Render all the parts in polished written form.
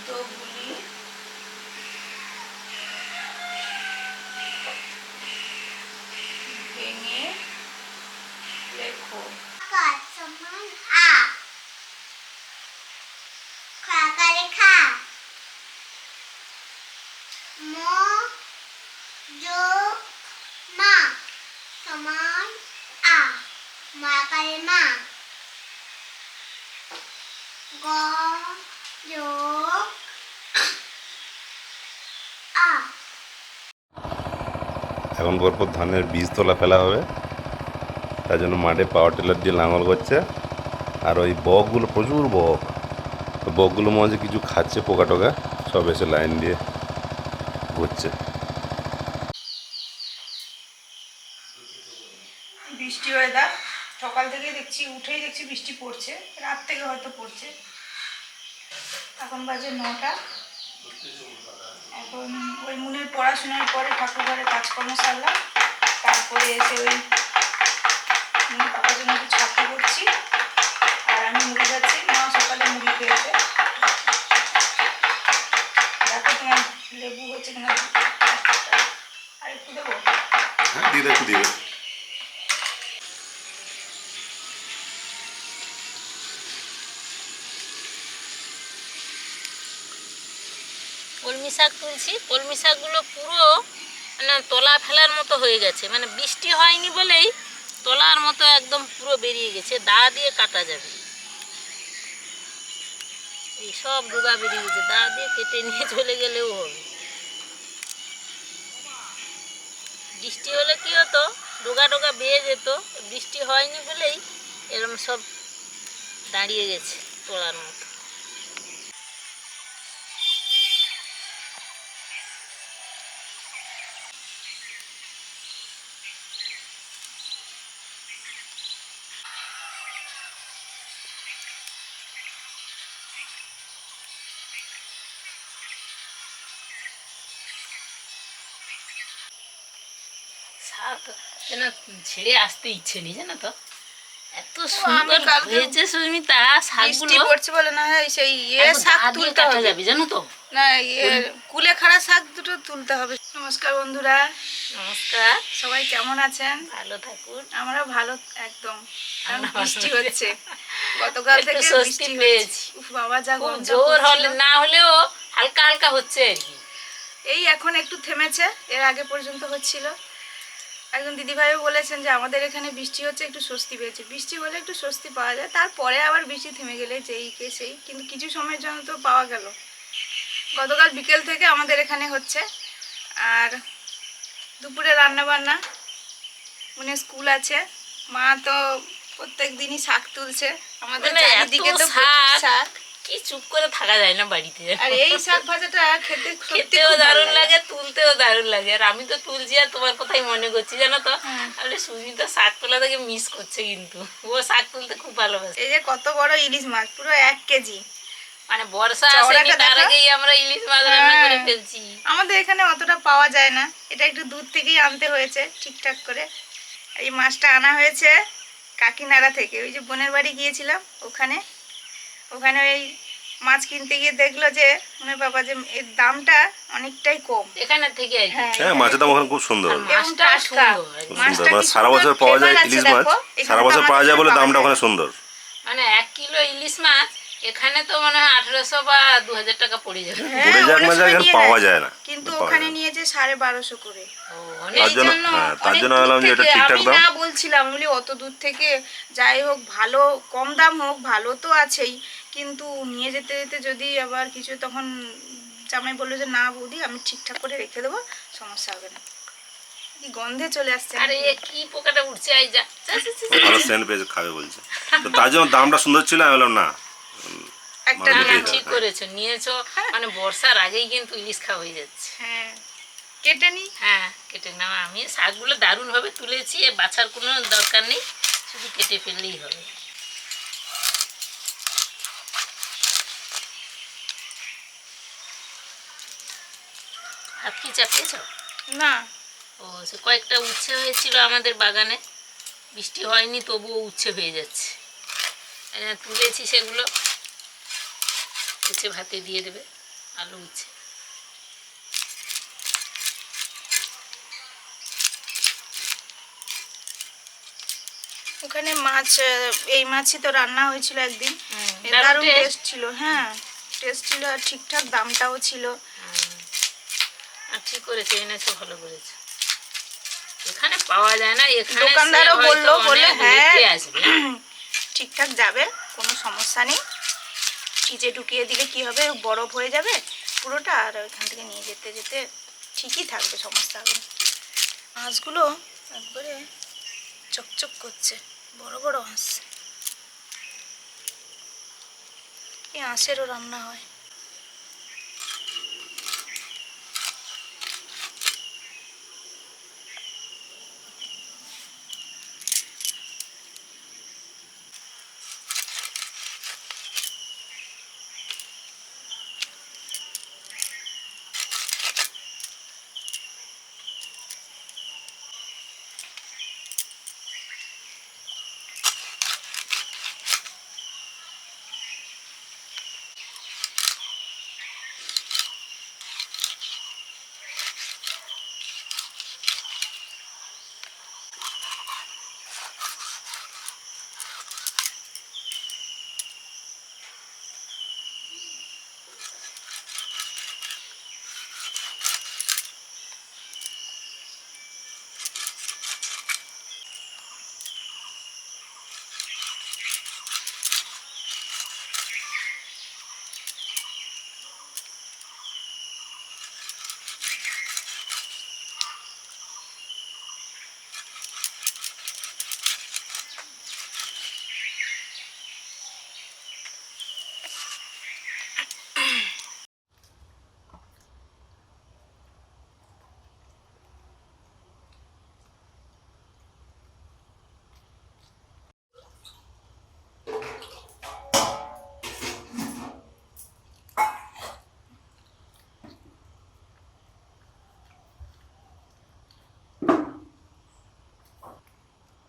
শব্দগুলি ভেঙে লেখো। এখন পরপর ধানের বীজ তোলা ফেলা হবে, তার জন্য মাঠে পাওয়ার টিলার দিয়ে লাঙল করছে। আর ওই বকগুলো প্রচুর বকগুলো মাঝে কিছু খাচ্ছে পোকা টোকা, সব এসে লাইন দিয়ে ঘুরছে। বৃষ্টি ওয়েদার, সকাল থেকে উঠেই দেখছি বৃষ্টি পড়ছে, রাত থেকে হয়তো পড়ছে। এখন বাজে 9টা। এখন ওই মুনের পড়াশোনার পরে ঠাকুর ঘরে কাজকর্ম সারলাম, তারপরে এসে ওই পাপার জন্য একটু ছাতু করছি, আর আমি মুড়ি যাচ্ছি। মা সকালে মুড়ি খেয়েছে। দেখো তোমার লেবু হচ্ছে কিনা, আর একটু দেবো? হ্যাঁ দিয়ে একটু দিবে। কলমি শাক তুলছি। কলমি শাকগুলো পুরো মানে তলা ফেলার মতো হয়ে গেছে, মানে বৃষ্টি হয়নি বলেই তলার মতো একদম পুরো বেরিয়ে গেছে। দা দিয়ে কাটা যাবে, এই সব ডোগা বেরিয়ে গেছে, দা দিয়ে কেটে নিয়ে চলে গেলেও হবে। বৃষ্টি হলে কি হতো, ডোগা ডোগা বেয়ে যেত। বৃষ্টি হয়নি বলেই এরকম সব দাঁড়িয়ে গেছে তলার মতো। শাক যেন ছেড়ে আসতে ইচ্ছে নেই, জানো তো, এত সুন্দর হয়েছে সুস্মিতা শাকগুলো। পড়ছে বলে না হয় সেই শাক তুলতে কাটা যাবে, জানো তো, না কুলেখাড়া শাক দুটো তুলতে হবে। নমস্কার বন্ধুরা। নমস্কার। সবাই কেমন আছেন? ভালো থাকুন। আমরা ভালো একদম। বৃষ্টি হচ্ছে, গতকাল থেকে স্বস্তি পেয়েছি। বাবা যা খুব জোর হলে না হলেও হালকা হালকা হচ্ছে আর কি। এই এখন একটু থেমেছে, এর আগে পর্যন্ত হচ্ছিল। একজন দিদিভাইও বলেছেন যে আমাদের এখানে বৃষ্টি হচ্ছে, একটু স্বস্তি পেয়েছে। বৃষ্টি হলে একটু স্বস্তি পাওয়া যায়, তারপরে আবার বৃষ্টি থেমে গেলে যেই কে সেই, কিন্তু কিছু সময়ের জন্য তো পাওয়া গেল। গতকাল বিকেল থেকে আমাদের এখানে হচ্ছে। আর দুপুরে রান্না বান্না, মানে স্কুল আছে, মা তো প্রত্যেক দিনই শাক তুলছে। আমাদের চারিদিকে তো শাক, কি চুপ করে থাকা যায় না বাড়িতে। আর এই শাক ভাজাটা খেতেও দারুণ লাগে, তুলতেও দারুণ লাগে। আর আমি তো তুলছি আর তোমার কথাই মনে করছি, জানো তো। তাহলে সুস্মিতা শাক তোলা থেকে মিস করছে, কিন্তু ও শাক তুলতে খুব ভালোবাসে। এই যে কত বড় ইলিশ মাছ, পুরো 1 কেজি। মানে বর্ষা আসেনি তার আগেই আমরা ইলিশ মাছ রান্না করে ফেলছি। আমাদের এখানে অতটা পাওয়া যায় না, এটা একটু দূর থেকেই আনতে হয়েছে ঠিকঠাক করে। এই মাছটা আনা হয়েছে কাকিনাড়া থেকে। ওই যে বোনের বাড়ি গিয়েছিলাম, ওখানে ওই মাছ কিনতে গিয়ে দেখলো যে মানে বাবা যে এর দামটা অনেকটাই কম এখানে থেকে। হ্যাঁ, মাছের দাম ওখানে খুব সুন্দর। মাছটা সুন্দর, সারা বছর পাওয়া যায় ইলিশ মাছ, সারা বছর পাওয়া যায় বলে দামটা ওখানে সুন্দর। মানে 1 কিলো ইলিশ মাছ এখানে তো মানে 1800 বা 2000 টাকা পড়ে যাবে। পাওয়া যায় না, কিন্তু ওখানে নিয়েছে 1250 করে। তার জন্য বললাম যে এটা ঠিকঠাক দাম। না বলছিলাম বলি অত দূর থেকে, যাই হোক ভালো, কম দাম হোক, ভালো তো আছেই, কিন্তু নিয়ে যেতে যেতে যদি আবার কিছু, তখন জামাই বললো যে না বৌদি আমি ঠিকঠাক করে রেখে দেবো, সমস্যা হবে না। কি গন্ধে চলে আসছে। আরে কি পোকাটা উঠছে, আই যা, ভালো সেন্ট পেয়ে খাবে বলছে, তো তার জন্য দামটা সুন্দর ছিল। আমি বললাম না, একটা ঠিক করেছো, নিয়েছো। মানে বর্ষার আগেই কিন্তু ইলিশ খাওয়া হয়ে যাচ্ছে। হ্যাঁ, কেটে নি। হ্যাঁ, কেটে নাও। আমি শাকগুলো দারুণভাবে তুলেছি, বাছার কোনো দরকার নেই, শুধু কেটে ফেললেই হবে। হাত কি চাপিয়েছ? না। ও, সে কয়েকটা উচ্ছে হয়েছিল আমাদের বাগানে, বৃষ্টি হয়নি তবুও উচ্ছে হয়ে যাচ্ছে। তুলেছি, সেগুলো উচ্ছে ভাতে দিয়ে দেবে। আলু উচ্ছে। ওখানে মাছ, এই মাছই তো রান্না হয়েছিল একদিন, দারুণ দারুণ taste। টেস্ট ছিল। হ্যাঁ, টেস্ট ছিল আর ঠিকঠাক দামটাও ছিল। আর ঠিক করেছে, এনেছো, ভালো করেছে। এখানে পাওয়া যায় না, এখানে দোকানদারও বললো, বলে হ্যাঁ আসবে। ঠিকঠাক যাবে, কোনো সমস্যা নেই, ফ্রিজে ঢুকিয়ে দিলে কি হবে, বরফ হয়ে যাবে পুরোটা, আর ওইখান থেকে নিয়ে যেতে যেতে ঠিকই থাকবে সমস্যা হবে না। মাছগুলো একবারে চকচক করছে, বড় বড় হাঁস। এই হাঁসেরও রান্না হয়।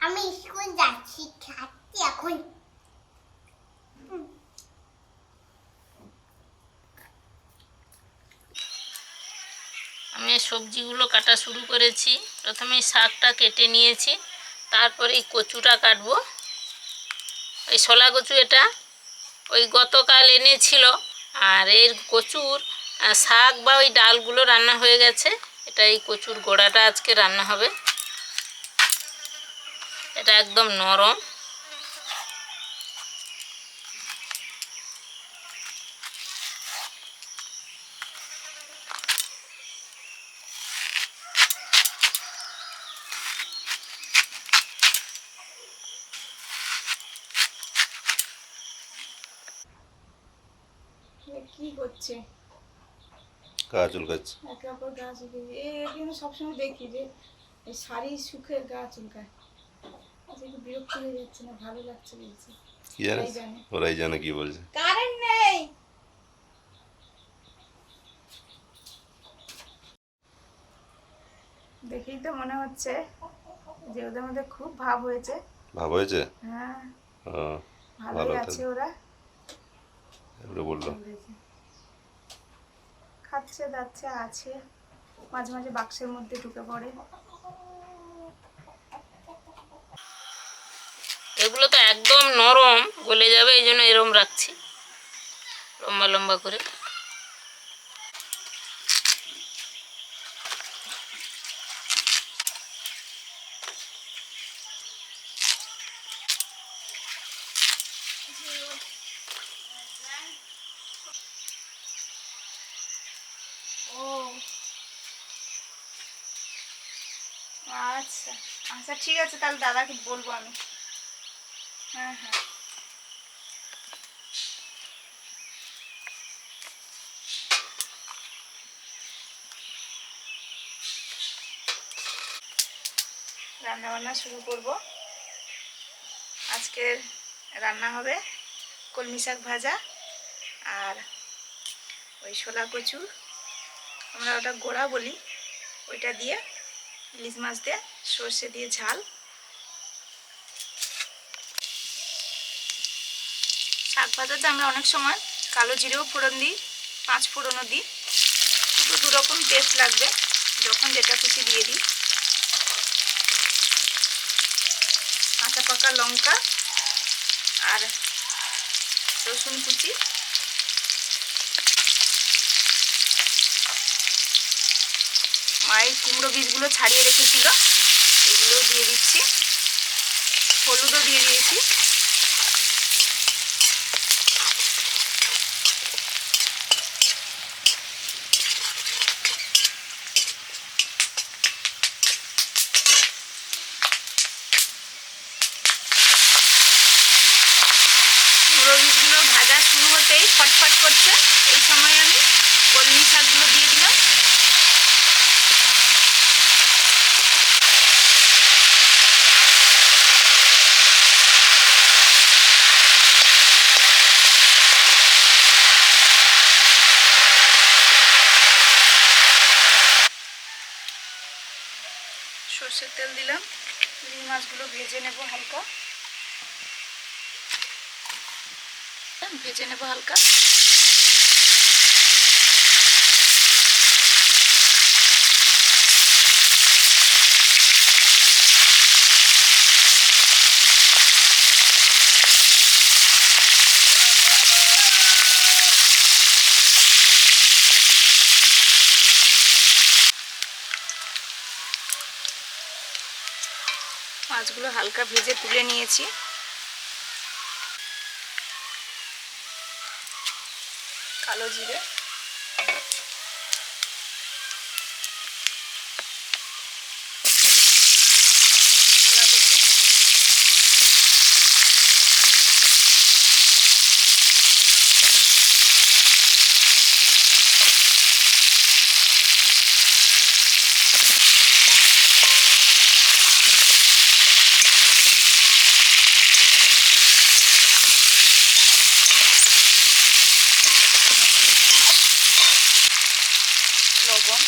আমি স্কুল যাচ্ছি, খাচ্ছি এখন। আমি সবজিগুলো কাটা শুরু করেছি। প্রথমে শাকটা কেটে নিয়েছি, তারপরে এই কচুটা কাটবো। এই শলা কচু, এটা ওই গতকাল এনেছিল। আর এর কচুর শাক বা ওই ডালগুলো রান্না হয়ে গেছে। এটা এই কচুর গোড়াটা আজকে রান্না হবে। এটা একদম নরম। কি করছে? গা চুলকাচ্ছে। একে অপর গা চুলকে, এই কিন্তু সবসময় দেখি যে এই শাড়ি শুকে গা চুলকায়। আজকে একটু বিরক্ত হয়ে যাচ্ছে, না ভালো লাগছে বলছে। কি জানিস, ওরাই জানে। ওরাই জানে কি বলছে। কারেন্ট নেই। দেখেই তো মনে হচ্ছে যে ওদের মধ্যে খুব ভাব হয়েছে। ভাব হয়েছে? হ্যাঁ, ও, ভালোই ভালো আছে তাহলে। ওরা। এবারে বললো খাচ্ছে দাচ্ছে আছে, মাঝে মাঝে বাক্সের মধ্যে ঢুকে পড়ে। এগুলো তো একদম নরম, গলে যাবে, এই জন্য এরম রাখছি লম্বা লম্বা করে। ও আচ্ছা আচ্ছা, ঠিক আছে, তাহলে দাদাকে বলবো আমি। হ্যাঁ হ্যাঁ। রান্না বান্না শুরু করব। আজকের রান্না হবে কলমি শাক ভাজা আর ওই শোলা কচু, আমরা ওটা গোড়া বলি, ওইটা দিয়ে ইলিশ মাছ দিয়ে সর্ষে দিয়ে ঝাল। শাক ভাজাতে আমরা অনেক সময় কালো জিরেও ফোড়ন দিই, 5 ফোড়নও দিই, দুটো দুরকম টেস্ট লাগবে, যখন যেটা খুশি দিয়ে দিই। কাঁচা পাকা লঙ্কা আর রসুন কুচি, মায়ের কুমড়ো বীজগুলো ছাড়িয়ে রেখেছিল, এগুলোও দিয়ে দিচ্ছি, হলুদও দিয়ে দিয়েছি। কুমড়ো বীজগুলো ভাজা শুরু হতেই ফটফট করছে, এই সময় আমি কলমি শাকগুলো দিয়ে দিলাম। সর্ষের তেল দিলাম, ইলিশ মাছগুলো ভেজে নেব হালকা, ভেজে নেব হালকা। মাছগুলো হালকা ভেজে তুলে নিয়েছি। কালো জিরে, কলা কুচি, লবণ।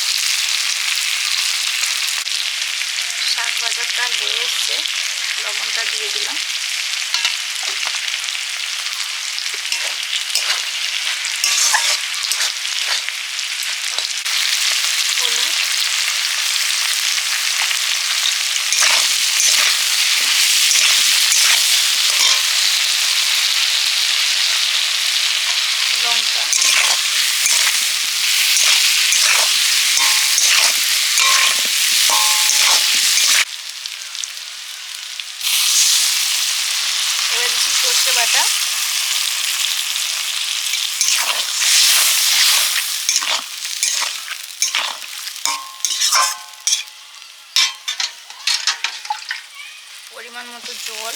শাক ভাজাটা হয়ে এসছে, লবণটা দিয়ে দিলাম। হলুদ, লঙ্কা, এবার দিচ্ছি সর্ষে বাটা, পরিমাণ মতো জল,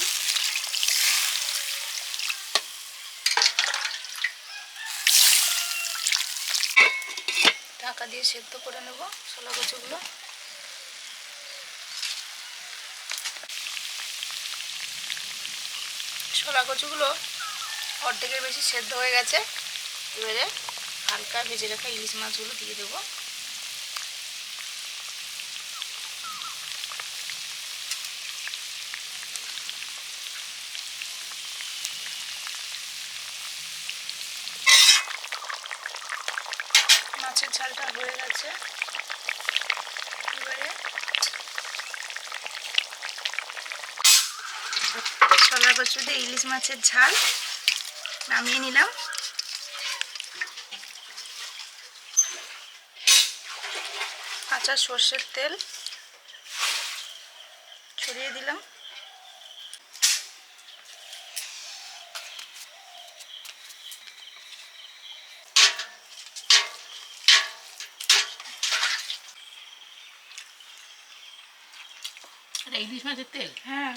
ঢাকা দিয়ে সেদ্ধ করে নেব ছোলা কচুগুলো। ছোলা কচুগুলো অর্ধেকের বেশি সেদ্ধ হয়ে গেছে, এবারে হালকা ভেজে রাখা ইলিশ মাছগুলো দিয়ে দেবো। মাছের ঝালটা হয়ে গেছে, এবারে ছোলা কচু দিয়ে ইলিশ মাছের ঝাল নামিয়ে নিলাম। কাঁচা সর্ষের তেল ছড়িয়ে দিলাম। ইলিশ মাছের তেল, হ্যাঁ,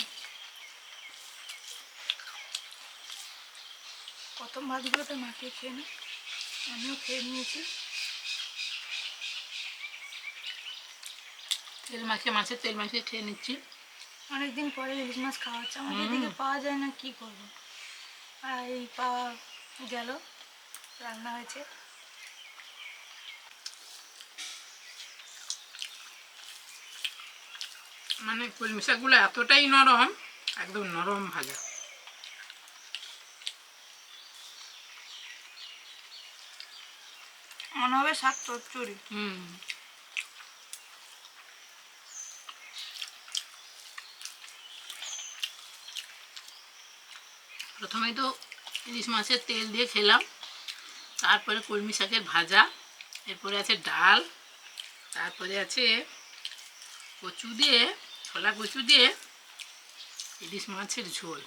প্রথম ভাতগুলোতে মাখিয়ে খেয়ে নি, আমিও খেয়ে নিয়েছি। তেল মাখিয়ে, মাছের তেল মাখিয়ে খেয়ে নিচ্ছি। অনেকদিন পরে ইলিশ মাছ খাওয়া হচ্ছে, আমাদের এদিকে পাওয়া যায় না, কি করব। আর এই পাওয়া গেল, রান্না হয়েছে। মানে কলমি শাকগুলো এতটাই নরম, একদম নরম ভাজা। মনে হবে শাক চচ্চড়ি। হুম। প্রথমেই তো ইলিশ মাছের তেল দিয়ে খেলাম, তারপরে কলমি শাকের ভাজা, এরপরে আছে ডাল, তারপরে আছে কচু দিয়ে, ছোলা কচু দিয়ে ইলিশ মাছের ঝোল।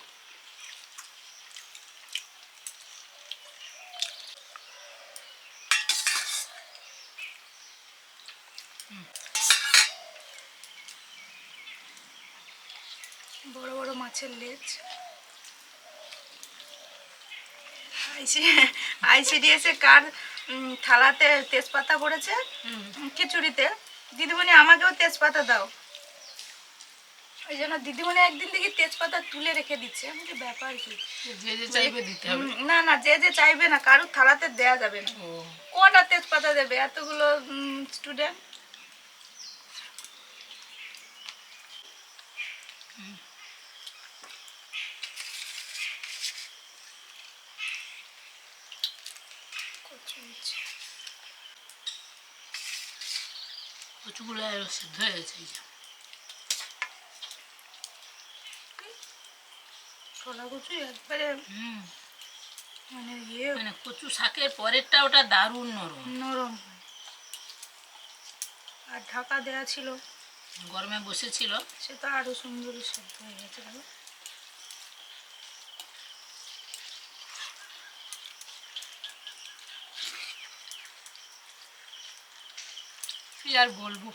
বড় বড় মাছের লেজ। আইসিডিএস কার থালাতে তেজপাতা পড়েছে খিচুড়িতে। দিদিমণি আমাকেও তেজপাতা দাও। ওই জন্য দিদিমণি একদিন থেকে তেজপাতা তুলে রেখে দিচ্ছে। আমি বলি, ব্যাপার কি? যে যে চাইবে দিতে হবে। না না, যে যে চাইবে না, কারোর থালাতে দেয়া যাবে না। ও, কটা তেজপাতা দেবে এতগুলো স্টুডেন্ট? কচুগুলো সিদ্ধ হয়ে গেছে এই যে। ছোলা কচু একবারে হুম, মানে ইয়ে মানে কচু শাকের পরেরটা ওটা দারুণ নরম। নরম হয়। আর ঢাকা দেয়া ছিল, গরমে বসেছিল। সে তো আরো সুন্দর সেদ্ধ হয়ে গেছে। দেখো। কি আর বলবো।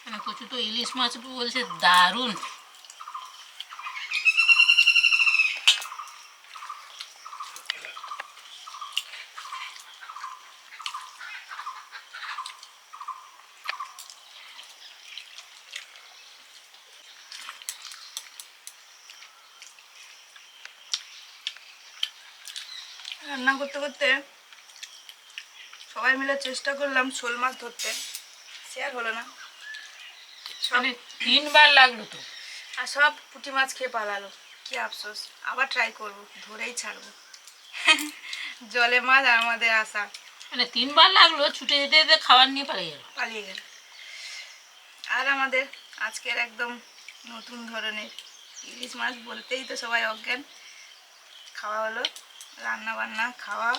মানে কচু তো ইলিশ মাছ বলছে দারুণ। রান্না করতে করতে সবাই মিলে চেষ্টা করলাম শোল মাছ ধরতে, সে আর হলো না। মানে 3বার লাগলো তো। আর সব পুঁটি মাছ খেয়ে পালালো। কি আফসোস, আবার ট্রাই করব, ধরেই ছাড়বো। জলে মাছ আর আমাদের আশা মানে 3বার লাগলো, ছুটে যেতে যেতে খাবার নিয়ে পালিয়ে গেল। পালিয়ে গেল। আর আমাদের আজকের একদম নতুন ধরনের ইলিশ মাছ বলতেই তো সবাই অজ্ঞান। খাওয়া হলো, রান্না বান্না খাওয়া।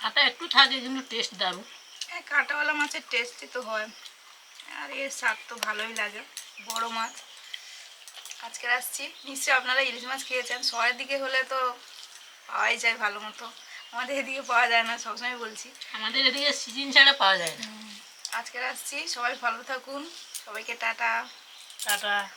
কাঁটা একটু থাকে কিন্তু টেস্ট দারুণ। হ্যাঁ, কাঁটাওয়ালা মাছের টেস্টই তো হয়, আর এর স্বাদ তো ভালোই লাগে। বড় মাছ আজকে আসছি, নিশ্চয়ই আপনারা ইলিশ মাছ খেয়েছেন। শহরের দিকে হলে তো পাওয়াই যায় ভালো মতো, আমাদের এদিকে পাওয়া যায় না, সবসময় বলছি। আমাদের এদিকে সিজন ছাড়া পাওয়া যায় না। আজকে আসছি, সবাই ভালো থাকুন, সবাইকে টাটা। টাটা।